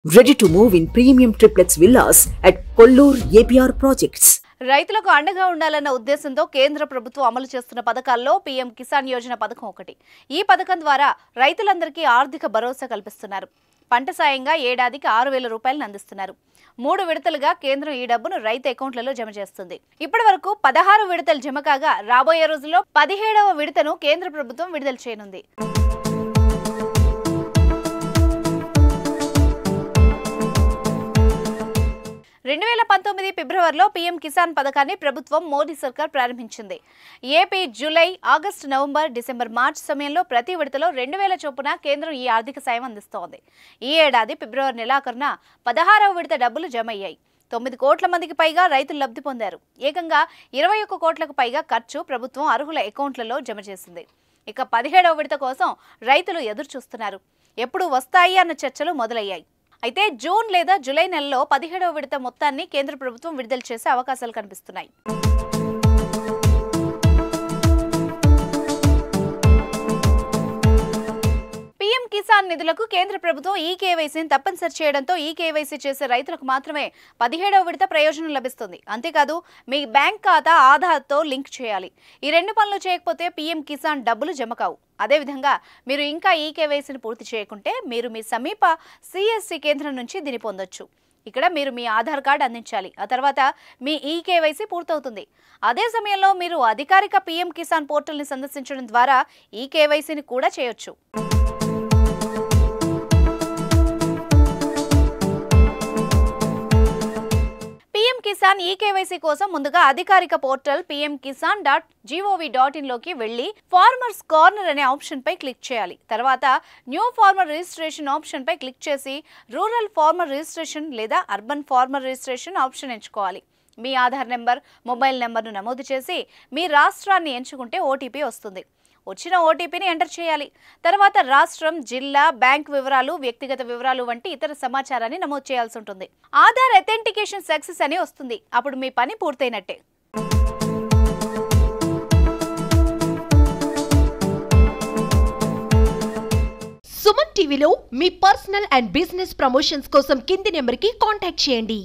Ready to move in premium triplex villas at Kollur APR Projects. రైతులకు అండగా ఉండాలన్న ఉద్దేశంతో కేంద్ర ప్రభుత్వం అమలు చేస్తున్న పథకాల్లో పీఎం కిసాన్ యోజన పథకం ఒకటి. ఈ పథకం ద్వారా రైతులందరికీ ఆర్థిక భరోసా కల్పిస్తున్నారు. పంట సాయంగా ఏడాదికి 6,000 రూపాయలను అందిస్తున్నారు. 3 విడతలుగా కేంద్రం ఈ డబ్బును రైతు అకౌంట్లలో జమ చేస్తుంది. ఇప్పటివరకు 16 విడతలు జమ కాగా రాబోయే రోజుల్లో 17వ విడతను కేంద్ర ప్రభుత్వం విడుదల చేయనుంది. 2019 ఫిబ్రవరిలో పీఎం కిసాన్ పథకాన్ని ప్రభుత్వం మోదీ సర్కార్ ప్రారంభించింది. AP July, August, November, December, March సమయంలో ప్రతి విడతలో 2,000 చొప్పున కేంద్రం ఈ ఆర్థిక సాయం అందిస్తోంది. ఈ ఏడాది ఫిబ్రవరి నెలాఖరున 16వ విడత డబ్బులు జమ అయ్యాయి. 9 కోట్ల మందికి పైగా రైతులు లబ్ధి పొందారు. ఏకంగా 21 కోట్లకు పైగా ఖర్చు ప్రభుత్వం అర్హుల అకౌంట్లలో జమ చేసింది. ఇక 17వ విడత కోసం రైతులు ఎదురు చూస్తున్నారు. ఎప్పుడు వస్తాయి అన్న చర్చలు మొదలయ్యాయి. అయితే జూన్ లేదా జూలై నెలలో 17వ విడత మొత్తాన్ని కేంద్ర ప్రభుత్వం విడుదల చేసే అవకాశాలు కనిపిస్తున్నాయి. పీఎం కిసాన్ నిధులకు కేంద్ర ప్రభుత్వం ఈ కేవైసీని తప్పనిసరి చేయడంతో ఈ కేవైసీ చేసే రైతులకు మాత్రమే 17వ విడత ప్రయోజనం లభిస్తుంది. అంతేకాదు మీ బ్యాంక్ ఖాతా ఆధార్తో లింక్ చేయాలి. ఈ 2 పనులు చేయకపోతే పీఎం కిసాన్ డబ్బులు జమ కావు. అదేవిధంగా మీరు ఇంకా ఈ కేవైసీని పూర్తి చేయకుంటే మీరు మీ సమీప సిఎస్సి కేంద్రం నుంచి దీన్ని పొందొచ్చు. ఇక్కడ మీరు మీ ఆధార్ కార్డు అందించాలి. ఆ తర్వాత మీ ఈ కేవైసీ పూర్తవుతుంది. అదే సమయంలో మీరు అధికారిక పీఎం కిసాన్ పోర్టల్ని సందర్శించడం ద్వారా ఈ కేవైసీని కూడా చేయొచ్చు. కిసాన్ ఈ కేవైసీ కోసం ముందుగా అధికారిక పోర్టల్ pmkisan.gov.in లోకి వెళ్లి ఫార్మర్స్ కార్నర్ అనే ఆప్షన్ పై క్లిక్ చేయాలి. తర్వాత న్యూ ఫార్మర్ రిజిస్ట్రేషన్ ఆప్షన్ పై క్లిక్ చేసి రూరల్ ఫార్మర్ రిజిస్ట్రేషన్ లేదా అర్బన్ ఫార్మర్ రిజిస్ట్రేషన్ ఆప్షన్ ఎంచుకోవాలి. మీ ఆధార్ నెంబర్, మొబైల్ నెంబర్ను నమోదు చేసి మీ రాష్ట్రాన్ని ఎంచుకుంటే ఓటీపీ వస్తుంది. వచ్చిన ఓటీపీని ఎంటర్ చేయాలి. తర్వాత రాష్ట్రం, జిల్లా, బ్యాంక్ వివరాలు, వ్యక్తిగత వివరాలు వంటి ఇతర సమాచారాన్ని నమోదు చేయాల్సి ఉంటుంది. ఆధార్ అథెంటికేషన్ సక్సెస్ అని వస్తుంది. అప్పుడు మీ పని పూర్తయినట్టే. సుమన్ టీవీలో మీ పర్సనల్ అండ్ బిజినెస్ ప్రమోషన్స్ కోసం కింది నెంబర్కి కాంటాక్ట్ చేయండి.